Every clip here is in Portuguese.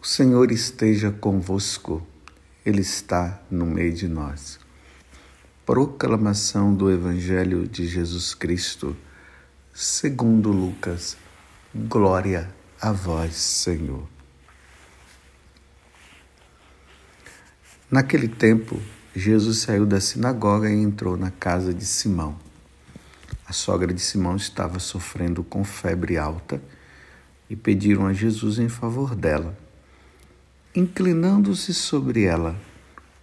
O Senhor esteja convosco, Ele está no meio de nós. Proclamação do Evangelho de Jesus Cristo, segundo Lucas. Glória a vós, Senhor. Naquele tempo, Jesus saiu da sinagoga e entrou na casa de Simão. A sogra de Simão estava sofrendo com febre alta e pediram a Jesus em favor dela. Inclinando-se sobre ela,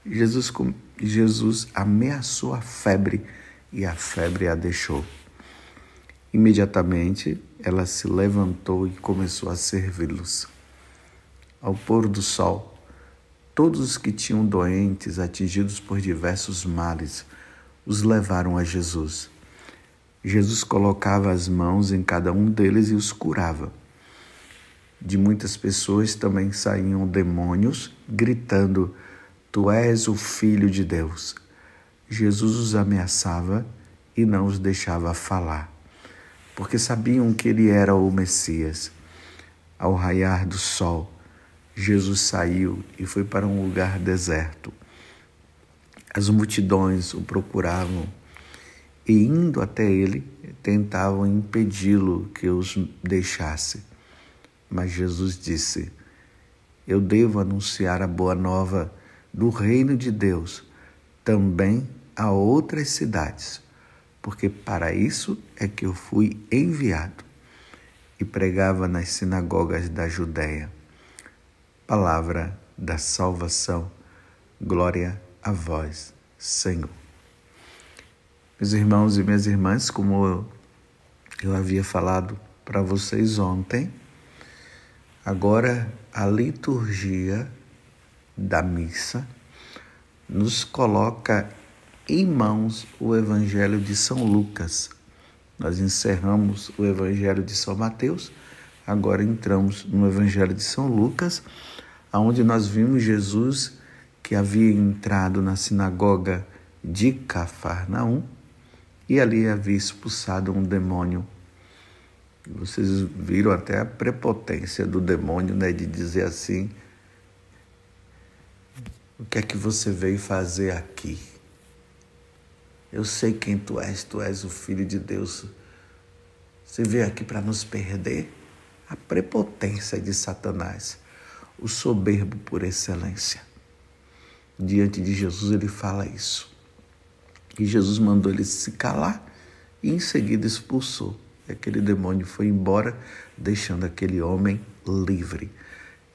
Jesus ameaçou a febre e a febre a deixou. Imediatamente, ela se levantou e começou a servi-los. Ao pôr do sol, todos os que tinham doentes, atingidos por diversos males, os levaram a Jesus. Jesus colocava as mãos em cada um deles e os curava. De muitas pessoas também saíam demônios, gritando: Tu és o Filho de Deus. Jesus os ameaçava e não os deixava falar, porque sabiam que ele era o Messias. Ao raiar do sol, Jesus saiu e foi para um lugar deserto. As multidões o procuravam e, indo até ele, tentavam impedi-lo que os deixasse. Mas Jesus disse: Eu devo anunciar a boa nova do reino de Deus também a outras cidades, porque para isso é que eu fui enviado. E pregava nas sinagogas da Judéia. Palavra da salvação. Glória a vós, Senhor. Meus irmãos e minhas irmãs, como eu havia falado para vocês ontem, agora a liturgia da missa nos coloca em mãos o Evangelho de São Lucas. Nós encerramos o Evangelho de São Mateus, agora entramos no Evangelho de São Lucas, onde nós vimos Jesus que havia entrado na sinagoga de Cafarnaum e ali havia expulsado um demônio. Vocês viram até a prepotência do demônio, né, de dizer assim: o que é que você veio fazer aqui? Eu sei quem tu és o Filho de Deus. Você veio aqui para nos perder? A prepotência de Satanás, o soberbo por excelência. Diante de Jesus ele fala isso. E Jesus mandou ele se calar e em seguida expulsou. E aquele demônio foi embora, deixando aquele homem livre.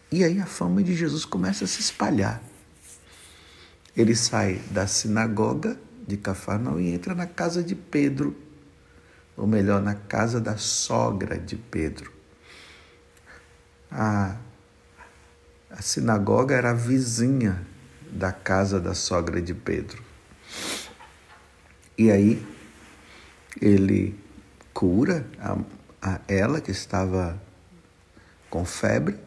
E aí a fama de Jesus começa a se espalhar. Ele sai da sinagoga de Cafarnaum e entra na casa de Pedro, ou melhor, na casa da sogra de Pedro. A sinagoga era a vizinha da casa da sogra de Pedro. E aí ele cura ela que estava com febre,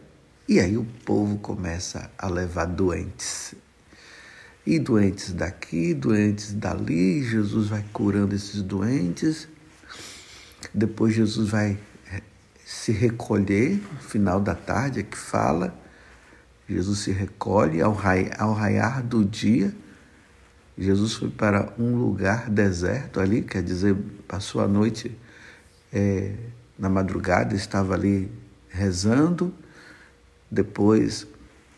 e aí o povo começa a levar doentes. E doentes daqui, doentes dali, Jesus vai curando esses doentes. Depois Jesus vai se recolher, no final da tarde é que fala. Jesus se recolhe ao raiar do dia. Jesus foi para um lugar deserto ali, quer dizer, passou a noite na madrugada, estava ali rezando. Depois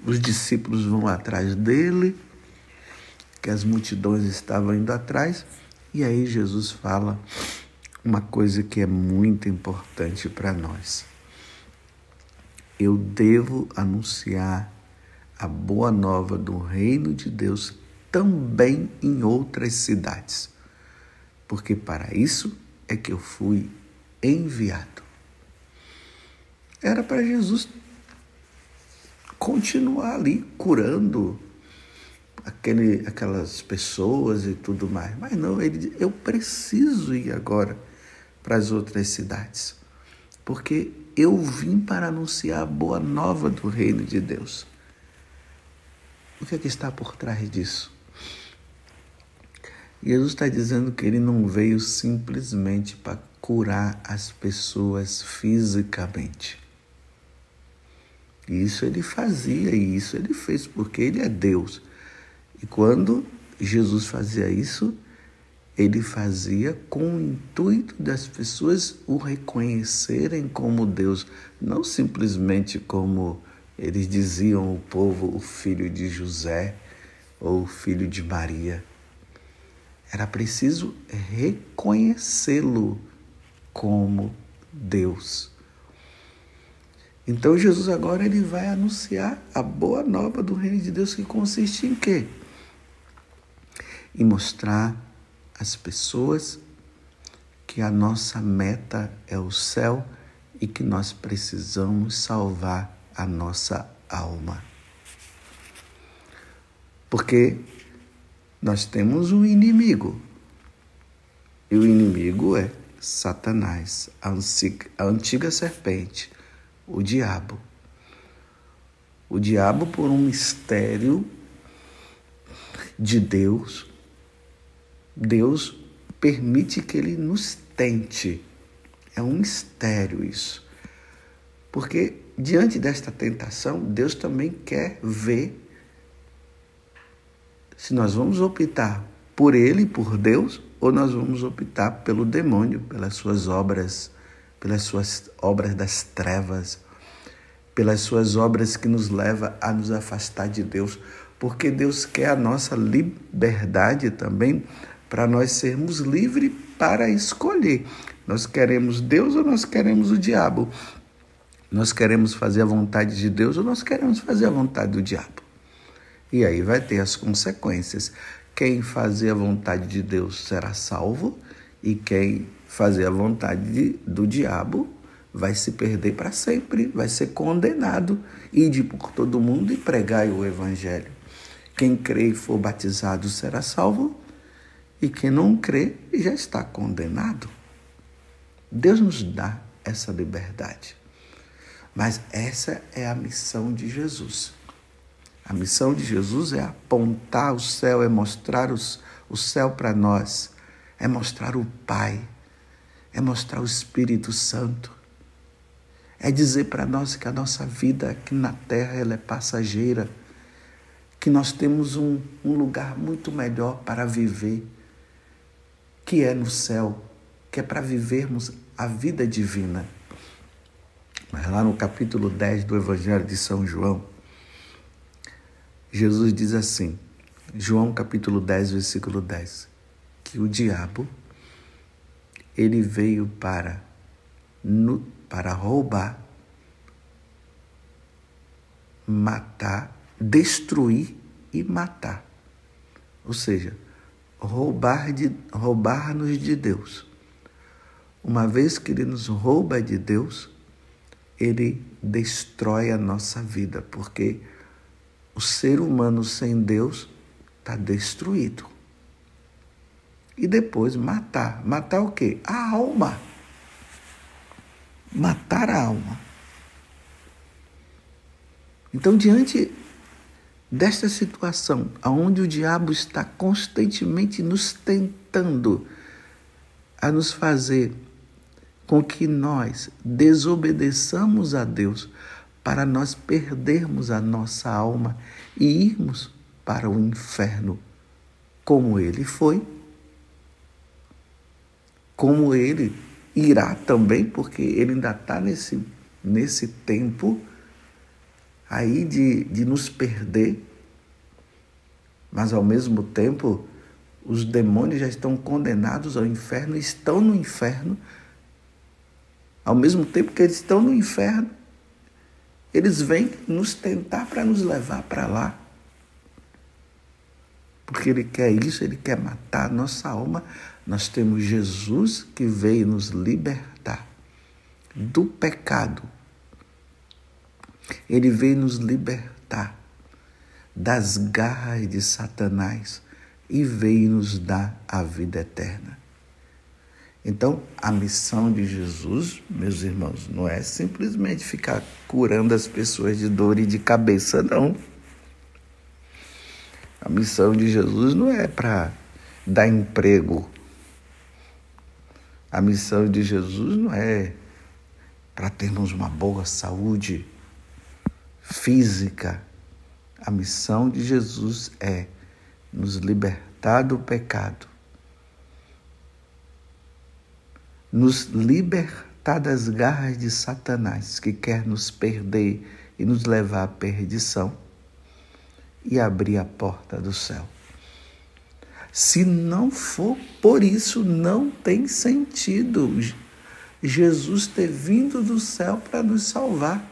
os discípulos vão atrás dele, que as multidões estavam indo atrás, e aí Jesus fala uma coisa que é muito importante para nós. Eu devo anunciar a boa nova do reino de Deus também em outras cidades, porque para isso é que eu fui enviado. Era para Jesus continuar ali curando aquelas pessoas e tudo mais. Mas não, ele diz: eu preciso ir agora para as outras cidades, porque eu vim para anunciar a boa nova do reino de Deus. O que é que está por trás disso? Jesus está dizendo que ele não veio simplesmente para curar as pessoas fisicamente. Isso ele fazia e isso ele fez porque ele é Deus. E quando Jesus fazia isso, ele fazia com o intuito das pessoas o reconhecerem como Deus, não simplesmente como eles diziam o povo, o filho de José ou o filho de Maria. Era preciso reconhecê-lo como Deus. Então Jesus agora ele vai anunciar a boa nova do reino de Deus, que consiste em quê? Em mostrar às pessoas que a nossa meta é o céu e que nós precisamos salvar a nossa alma. Porque nós temos um inimigo. E o inimigo é Satanás, a antiga serpente, o diabo. O diabo, por um mistério de Deus, Deus permite que ele nos tente. É um mistério isso. Porque diante desta tentação, Deus também quer ver se nós vamos optar por ele, por Deus, ou nós vamos optar pelo demônio, pelas suas obras das trevas, pelas suas obras que nos levam a nos afastar de Deus, porque Deus quer a nossa liberdade também, para nós sermos livres para escolher. Nós queremos Deus ou nós queremos o diabo? Nós queremos fazer a vontade de Deus ou nós queremos fazer a vontade do diabo? E aí vai ter as consequências. Quem fazer a vontade de Deus será salvo e quem fazer a vontade do diabo vai se perder para sempre, vai ser condenado. Ide por todo mundo e pregai o evangelho. Quem crê e for batizado será salvo e quem não crê já está condenado. Deus nos dá essa liberdade. Mas essa é a missão de Jesus. A missão de Jesus é apontar o céu, é mostrar o céu para nós, é mostrar o Pai, é mostrar o Espírito Santo, é dizer para nós que a nossa vida aqui na terra ela é passageira, que nós temos um lugar muito melhor para viver, que é no céu, que é para vivermos a vida divina. Mas lá no capítulo 10 do Evangelho de São João, Jesus diz assim, João capítulo 10, versículo 10, que o diabo, ele veio para roubar, matar, destruir e matar. Ou seja, roubar-nos de Deus. Uma vez que ele nos rouba de Deus, ele destrói a nossa vida, porque o ser humano sem Deus está destruído. E depois matar. Matar o quê? A alma. Matar a alma. Então, diante desta situação, onde o diabo está constantemente nos tentando a nos fazer com que nós desobedeçamos a Deus, para nós perdermos a nossa alma e irmos para o inferno, como ele foi, como ele irá também, porque ele ainda está nesse tempo aí de nos perder, mas ao mesmo tempo os demônios já estão condenados ao inferno, estão no inferno, ao mesmo tempo que eles estão no inferno, eles vêm nos tentar para nos levar para lá. Porque ele quer isso, ele quer matar a nossa alma. Nós temos Jesus que veio nos libertar do pecado. Ele veio nos libertar das garras de Satanás e veio nos dar a vida eterna. Então, a missão de Jesus, meus irmãos, não é simplesmente ficar curando as pessoas de dor e de cabeça, não. A missão de Jesus não é para dar emprego. A missão de Jesus não é para termos uma boa saúde física. A missão de Jesus é nos libertar do pecado, nos libertar das garras de Satanás, que quer nos perder e nos levar à perdição, e abrir a porta do céu. Se não for por isso, não tem sentido Jesus ter vindo do céu para nos salvar.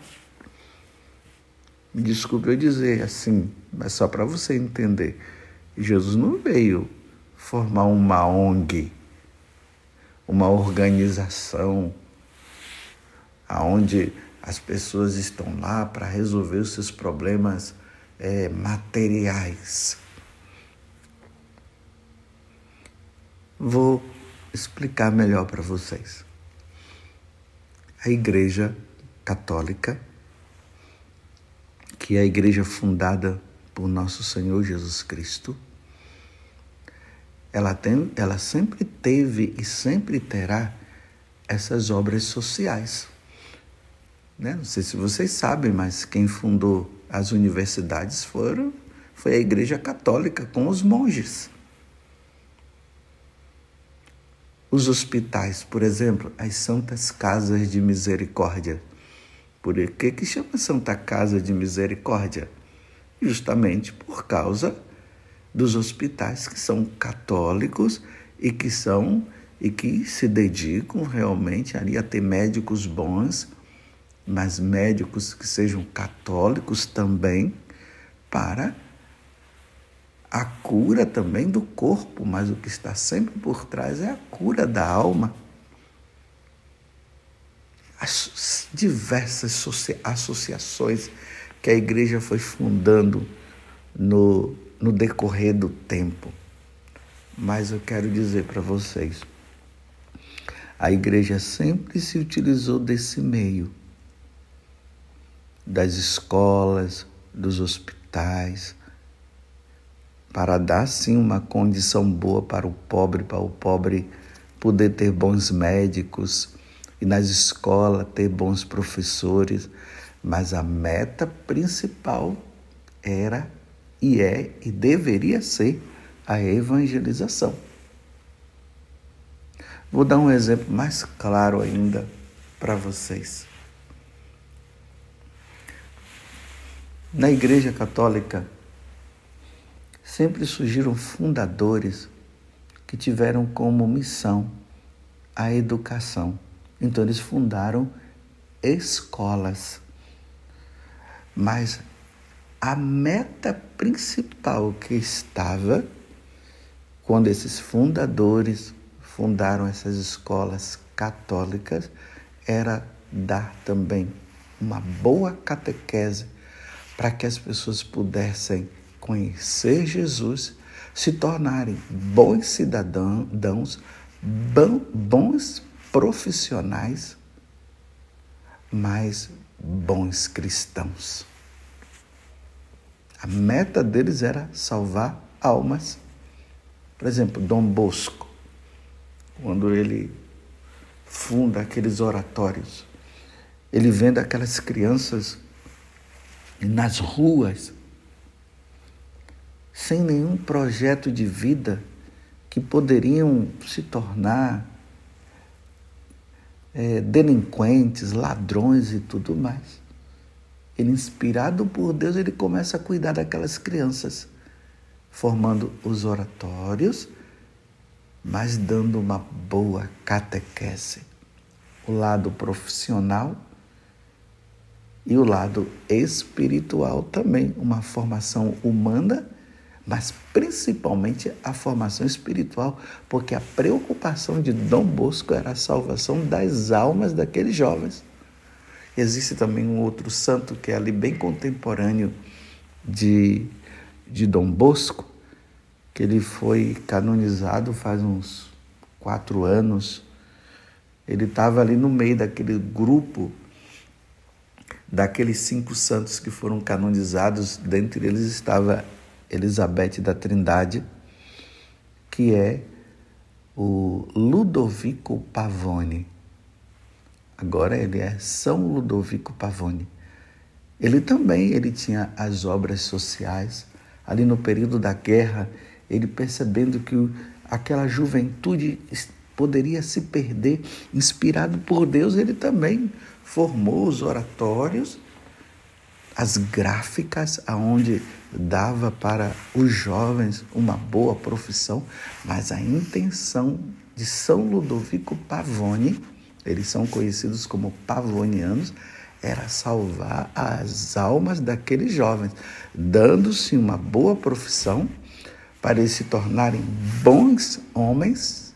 Me desculpe eu dizer assim, mas só para você entender. Jesus não veio formar uma ONG, uma organização, onde as pessoas estão lá para resolver os seus problemas materiais. Vou explicar melhor para vocês. A Igreja Católica, que é a igreja fundada por nosso Senhor Jesus Cristo, ela sempre teve e sempre terá essas obras sociais. Não sei se vocês sabem, mas quem fundou as universidades foi a Igreja Católica com os monges. Os hospitais, por exemplo, as Santas Casas de Misericórdia. Por que chama Santa Casa de Misericórdia? Justamente por causa dos hospitais que são católicos e que se dedicam realmente ali a ter médicos bons, mas médicos que sejam católicos também, para a cura também do corpo, mas o que está sempre por trás é a cura da alma. As diversas associações que a igreja foi fundando no decorrer do tempo. Mas eu quero dizer para vocês, a igreja sempre se utilizou desse meio, das escolas, dos hospitais, para dar sim uma condição boa para o pobre poder ter bons médicos, e nas escolas ter bons professores, mas a meta principal era e é e deveria ser a evangelização. Vou dar um exemplo mais claro ainda para vocês. Na Igreja Católica, sempre surgiram fundadores que tiveram como missão a educação. Então, eles fundaram escolas. Mas a meta principal que estava, quando esses fundadores fundaram essas escolas católicas, era dar também uma boa catequese para que as pessoas pudessem conhecer Jesus, se tornarem bons cidadãos, bons profissionais, mas bons cristãos. A meta deles era salvar almas. Por exemplo, Dom Bosco, quando ele funda aqueles oratórios, ele vendo aquelas crianças nas ruas, sem nenhum projeto de vida, que poderiam se tornar delinquentes, ladrões e tudo mais. Ele, inspirado por Deus, ele começa a cuidar daquelas crianças, formando os oratórios, mas dando uma boa catequese. O lado profissional e o lado espiritual também, uma formação humana, mas principalmente a formação espiritual, porque a preocupação de Dom Bosco era a salvação das almas daqueles jovens. Existe também um outro santo que é ali bem contemporâneo de Dom Bosco, que ele foi canonizado faz uns 4 anos. Ele estava ali no meio daquele grupo, daqueles 5 santos que foram canonizados. Dentre eles estava Elizabeth da Trindade, que é o Ludovico Pavone. Agora ele é São Ludovico Pavone. ele tinha as obras sociais. Ali no período da guerra, ele percebendo que aquela juventude poderia se perder, inspirado por Deus, ele também formou os oratórios, as gráficas, aonde dava para os jovens uma boa profissão, mas a intenção de São Ludovico Pavone, eles são conhecidos como pavonianos, era salvar as almas daqueles jovens, dando-se uma boa profissão para eles se tornarem bons homens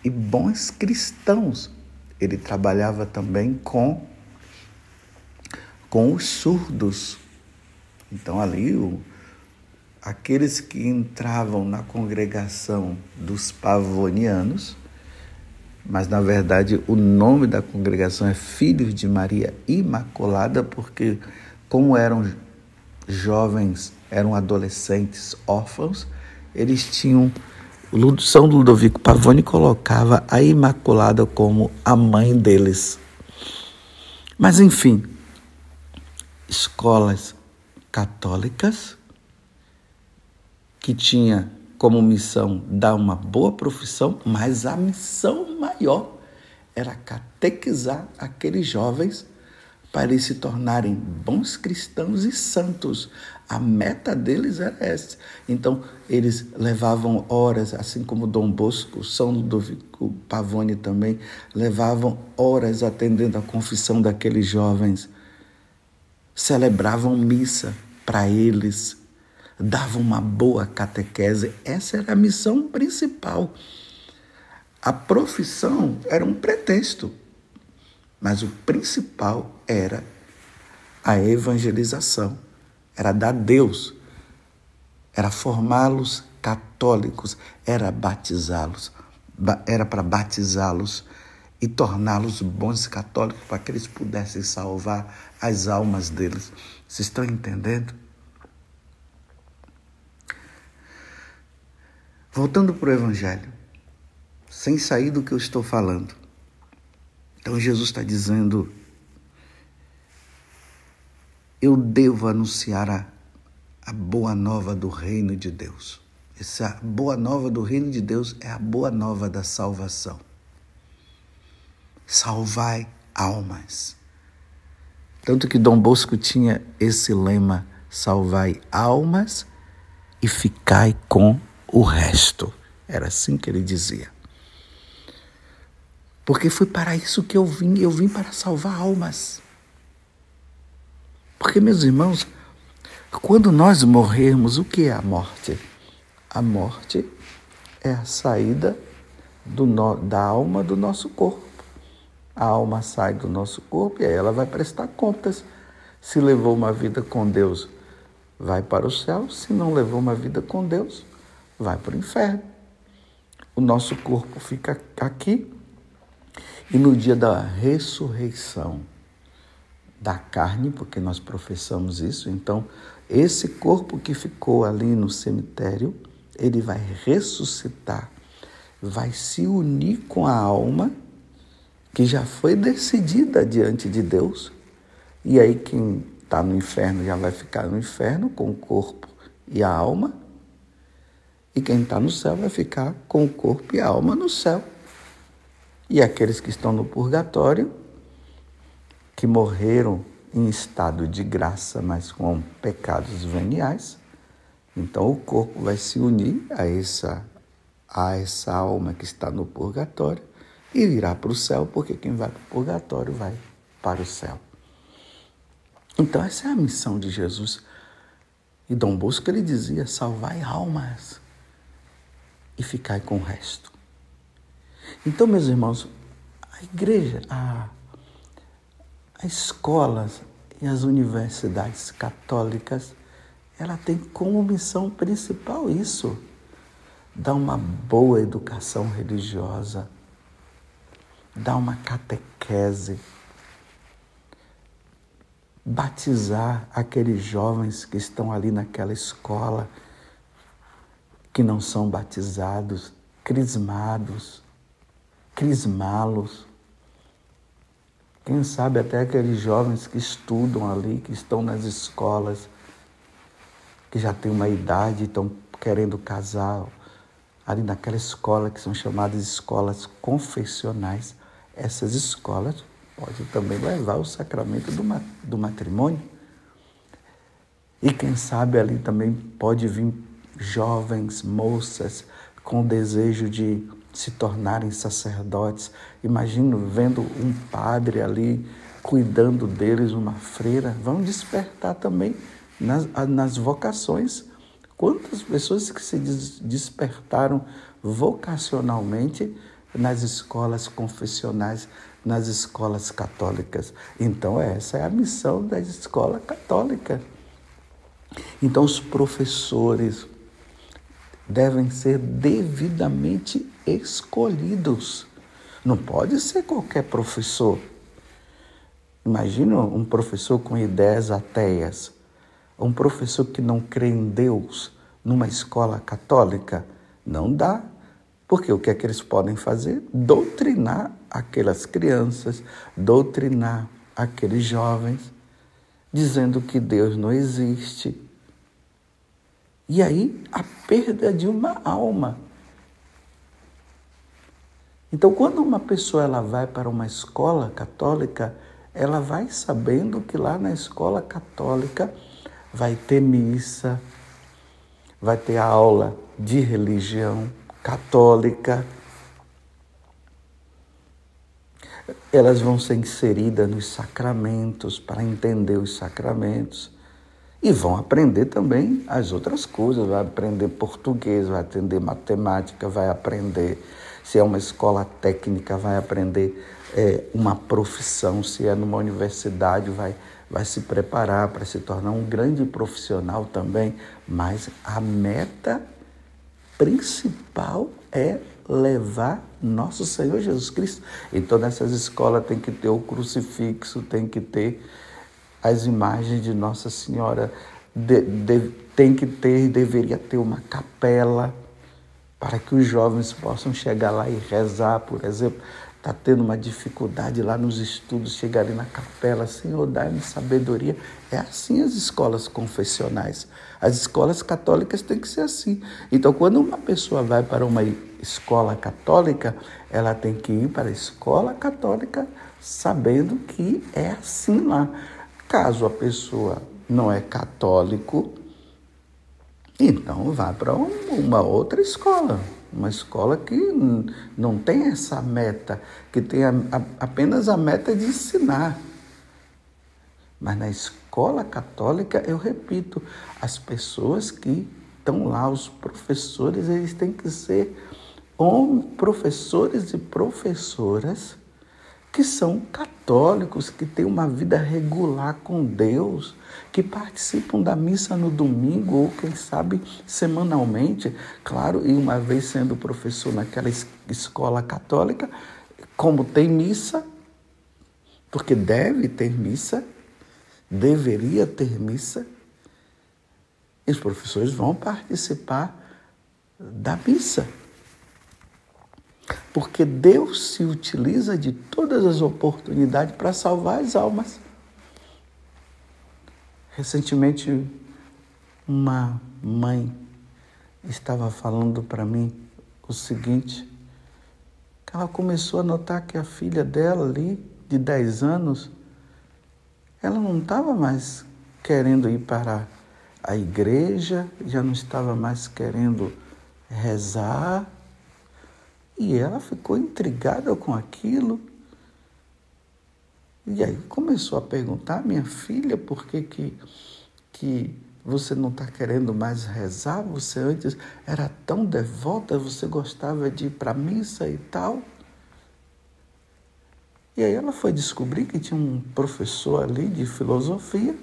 e bons cristãos. Ele trabalhava também com os surdos. Então ali aqueles que entravam na congregação dos pavonianos, mas na verdade o nome da congregação é Filhos de Maria Imaculada, porque como eram jovens, eram adolescentes órfãos, eles tinham, São Ludovico Pavone colocava a Imaculada como a mãe deles. Mas enfim, escolas católicas que tinha como missão dar uma boa profissão, mas a missão maior era catequizar aqueles jovens para eles se tornarem bons cristãos e santos. A meta deles era essa. Então, eles levavam horas, assim como Dom Bosco, São Ludovico Pavone também, levavam horas atendendo a confissão daqueles jovens. Celebravam missa para eles, davam uma boa catequese. Essa era a missão principal. A profissão era um pretexto, mas o principal era a evangelização, era dar Deus, era formá-los católicos, era batizá-los, era para batizá-los e torná-los bons católicos para que eles pudessem salvar as almas deles. Vocês estão entendendo? Voltando para o Evangelho, sem sair do que eu estou falando. Então Jesus está dizendo, eu devo anunciar a boa nova do reino de Deus. Essa boa nova do reino de Deus é a boa nova da salvação. Salvai almas. Tanto que Dom Bosco tinha esse lema, salvai almas e ficai com o resto. Era assim que ele dizia. Porque foi para isso que eu vim para salvar almas. Porque, meus irmãos, quando nós morrermos, o que é a morte? A morte é a saída da alma do nosso corpo. A alma sai do nosso corpo e aí ela vai prestar contas. Se levou uma vida com Deus, vai para o céu. Se não levou uma vida com Deus, vai para o inferno. O nosso corpo fica aqui e no dia da ressurreição da carne, porque nós professamos isso, então esse corpo que ficou ali no cemitério, ele vai ressuscitar, vai se unir com a alma que já foi decidida diante de Deus, e aí quem está no inferno já vai ficar no inferno com o corpo e a alma, e quem está no céu vai ficar com o corpo e a alma no céu. E aqueles que estão no purgatório, que morreram em estado de graça, mas com pecados veniais, então o corpo vai se unir a essa alma que está no purgatório e irá para o céu, porque quem vai para o purgatório vai para o céu. Então essa é a missão de Jesus. E Dom Bosco ele dizia, salvai almas e ficai com o resto. Então, meus irmãos, a igreja, as escolas e as universidades católicas, ela tem como missão principal isso, dar uma boa educação religiosa, dar uma catequese, batizar aqueles jovens que estão ali naquela escola, que não são batizados, crismá-los, Quem sabe até aqueles jovens que estudam ali, que estão nas escolas, que já têm uma idade e estão querendo casar, ali naquela escola que são chamadas escolas confessionais. Essas escolas podem também levar o sacramento do matrimônio. E quem sabe ali também pode vir jovens, moças, com desejo de se tornarem sacerdotes. Imagino vendo um padre ali cuidando deles, uma freira. Vão despertar também nas vocações. Quantas pessoas que se despertaram vocacionalmente nas escolas confessionais, nas escolas católicas. Então, essa é a missão da escola católica. Então, os professores devem ser devidamente escolhidos. Não pode ser qualquer professor. Imagina um professor com ideias ateias, um professor que não crê em Deus numa escola católica. Não dá. Porque o que é que eles podem fazer? Doutrinar aquelas crianças, doutrinar aqueles jovens, dizendo que Deus não existe. E aí, a perda de uma alma. Então, quando uma pessoa ela vai para uma escola católica, ela vai sabendo que lá na escola católica vai ter missa, vai ter aula de religião católica. Elas vão ser inseridas nos sacramentos para entender os sacramentos. E vão aprender também as outras coisas, vai aprender português, vai aprender matemática, vai aprender, se é uma escola técnica, vai aprender uma profissão, se é numa universidade, vai se preparar para se tornar um grande profissional também. Mas a meta principal é levar nosso Senhor Jesus Cristo. Então, nessas escolas tem que ter o crucifixo, tem que ter as imagens de Nossa Senhora, deveria ter uma capela para que os jovens possam chegar lá e rezar, por exemplo. Está tendo uma dificuldade lá nos estudos, chegar ali na capela, Senhor, dá-me sabedoria. É assim as escolas confessionais. As escolas católicas têm que ser assim. Então, quando uma pessoa vai para uma escola católica, ela tem que ir para a escola católica sabendo que é assim lá. Caso a pessoa não é católico, então vá para uma outra escola. Uma escola que não tem essa meta, que tem apenas a meta de ensinar. Mas na escola católica, eu repito, as pessoas que estão lá, os professores, eles têm que ser professores e professoras que são católicos, que têm uma vida regular com Deus, que participam da missa no domingo ou, quem sabe, semanalmente. Claro, e uma vez sendo professor naquela escola católica, como tem missa, porque deve ter missa, deveria ter missa, os professores vão participar da missa. Porque Deus se utiliza de todas as oportunidades para salvar as almas. Recentemente, uma mãe estava falando para mim o seguinte, que ela começou a notar que a filha dela ali, de 10 anos, ela não estava mais querendo ir para a igreja, já não estava mais querendo rezar, e ela ficou intrigada com aquilo. E aí começou a perguntar, minha filha, por que você não está querendo mais rezar? Você antes era tão devota, você gostava de ir para a missa e tal. E aí ela foi descobrir que tinha um professor ali de filosofia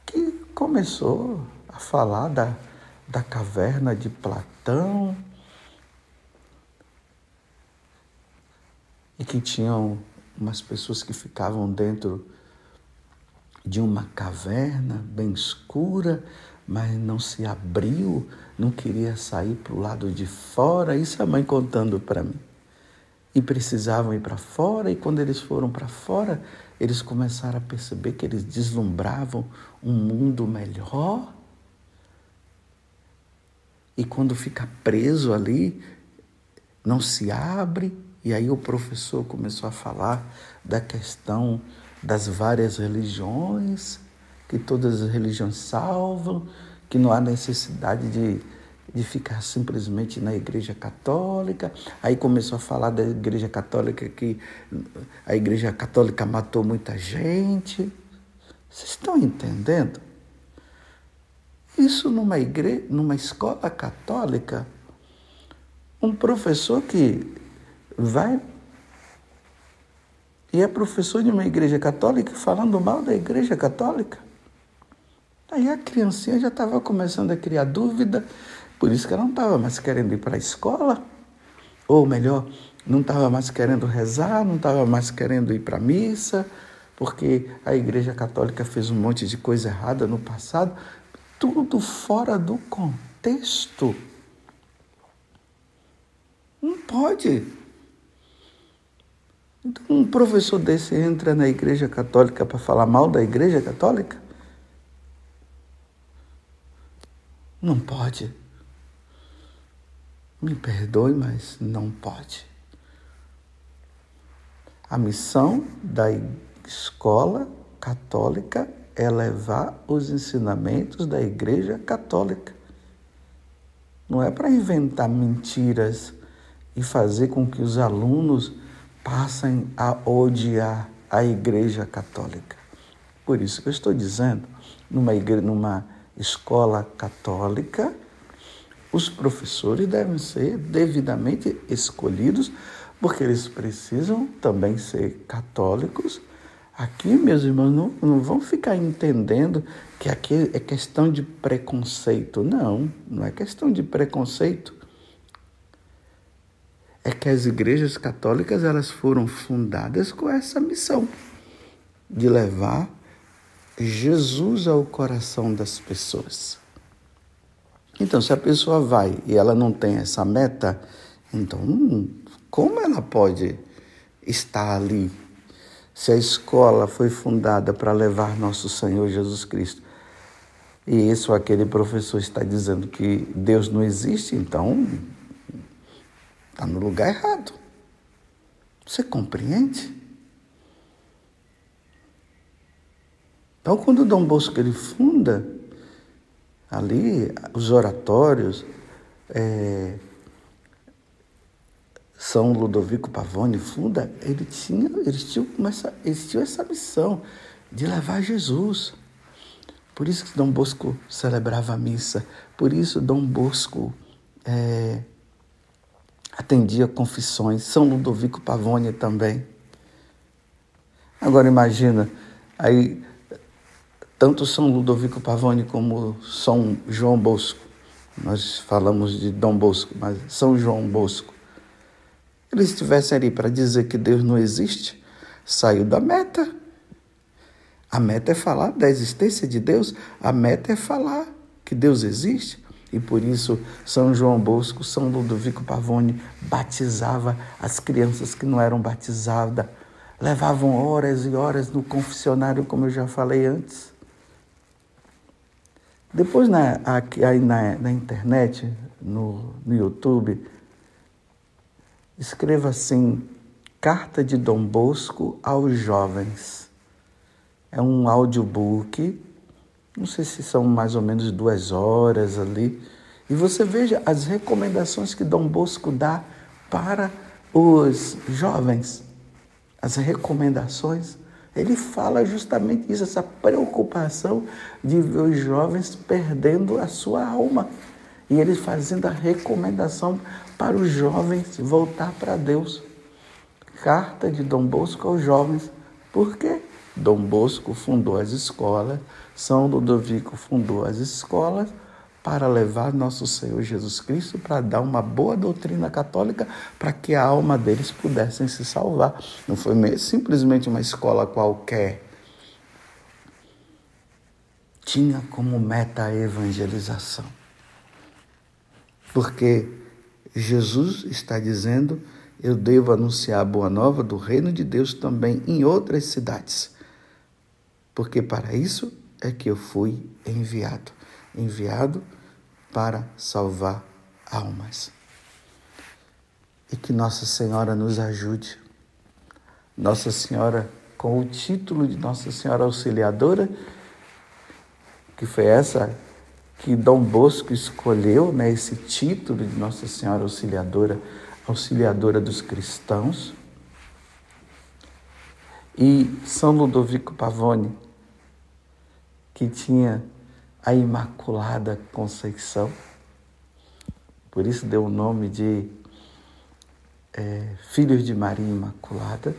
que começou a falar da caverna de Platão, e que tinham umas pessoas que ficavam dentro de uma caverna bem escura, mas não se abriu, não queria sair para o lado de fora. Isso a mãe contando para mim. e precisavam ir para fora, e quando eles foram para fora, eles começaram a perceber que eles deslumbravam um mundo melhor. E quando fica preso ali, não se abre. E aí o professor começou a falar da questão das várias religiões, que todas as religiões salvam, que não há necessidade de ficar simplesmente na Igreja Católica. Aí começou a falar da Igreja Católica, que a Igreja Católica matou muita gente. Vocês estão entendendo? Isso numa escola católica, um professor que vai e é professor de uma igreja católica falando mal da Igreja Católica. Aí a criancinha já estava começando a criar dúvida, por isso que ela não estava mais querendo ir para a escola, ou melhor, não estava mais querendo rezar, não estava mais querendo ir para a missa, porque a Igreja Católica fez um monte de coisa errada no passado, tudo fora do contexto. Não pode. Então, um professor desse entra na Igreja Católica para falar mal da Igreja Católica? Não pode. Me perdoe, mas não pode. A missão da escola católica é levar os ensinamentos da Igreja Católica. Não é para inventar mentiras e fazer com que os alunos passem a odiar a Igreja Católica. Por isso que eu estou dizendo, numa escola católica, os professores devem ser devidamente escolhidos, porque eles precisam também ser católicos. Aqui, meus irmãos, não vão ficar entendendo que aqui é questão de preconceito. Não, não é questão de preconceito. É que as igrejas católicas, elas foram fundadas com essa missão de levar Jesus ao coração das pessoas. Então, se a pessoa vai e ela não tem essa meta, então como ela pode estar ali? Se a escola foi fundada para levar nosso Senhor Jesus Cristo, e isso aquele professor está dizendo que Deus não existe, então está no lugar errado. Você compreende? Então, quando Dom Bosco ele funda ali os oratórios, São Ludovico Pavone funda, eles tinham essa missão de levar Jesus. Por isso que Dom Bosco celebrava a missa, por isso Dom Bosco atendia confissões, São Ludovico Pavone também. Agora imagina, aí tanto São Ludovico Pavone como São João Bosco, nós falamos de Dom Bosco, mas São João Bosco, eles estivessem ali para dizer que Deus não existe, saiu da meta. A meta é falar da existência de Deus, a meta é falar que Deus existe. E por isso São João Bosco, São Ludovico Pavone batizava as crianças que não eram batizadas, levavam horas e horas no confessionário, como eu já falei antes. Depois aí na internet, no YouTube, escreva assim, Carta de Dom Bosco aos Jovens. É um audiobook, não sei se são mais ou menos 2 horas ali, e você veja as recomendações que Dom Bosco dá para os jovens. As recomendações, ele fala justamente isso, essa preocupação de ver os jovens perdendo a sua alma. E ele fazendo a recomendação para os jovens voltar para Deus. Carta de Dom Bosco aos jovens. Por quê? Dom Bosco fundou as escolas, São Ludovico fundou as escolas para levar nosso Senhor Jesus Cristo, para dar uma boa doutrina católica, para que a alma deles pudessem se salvar. Não foi simplesmente uma escola qualquer. Tinha como meta a evangelização. Porque Jesus está dizendo eu devo anunciar a boa nova do reino de Deus também em outras cidades, porque para isso é que eu fui enviado para salvar almas. E que Nossa Senhora nos ajude. Nossa Senhora, com o título de Nossa Senhora Auxiliadora, que foi essa que Dom Bosco escolheu, né, esse título de Nossa Senhora Auxiliadora, auxiliadora dos cristãos. E São Ludovico Pavone, que tinha a Imaculada Conceição, por isso deu o nome de Filhos de Maria Imaculada.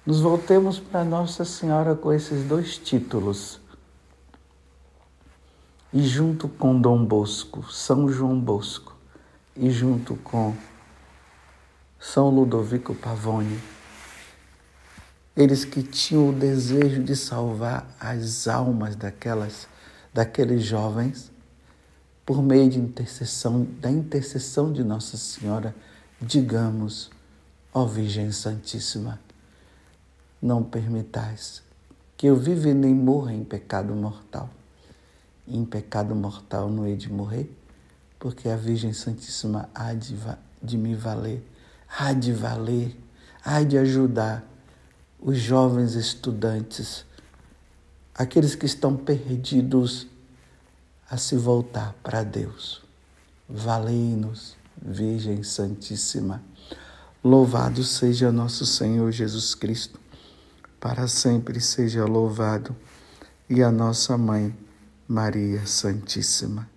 Nos voltemos para Nossa Senhora com esses dois títulos. E junto com Dom Bosco, São João Bosco, e junto com São Ludovico Pavone, eles que tinham o desejo de salvar as almas daqueles jovens, por meio da intercessão de Nossa Senhora, digamos: ó Virgem Santíssima, não permitais que eu viva e nem morra em pecado mortal. Em pecado mortal não hei de morrer, porque a Virgem Santíssima há de me valer, há de ajudar os jovens estudantes, aqueles que estão perdidos, a se voltar para Deus. Valei-nos, Virgem Santíssima. Louvado seja nosso Senhor Jesus Cristo, para sempre seja louvado, e a nossa Mãe, Maria Santíssima.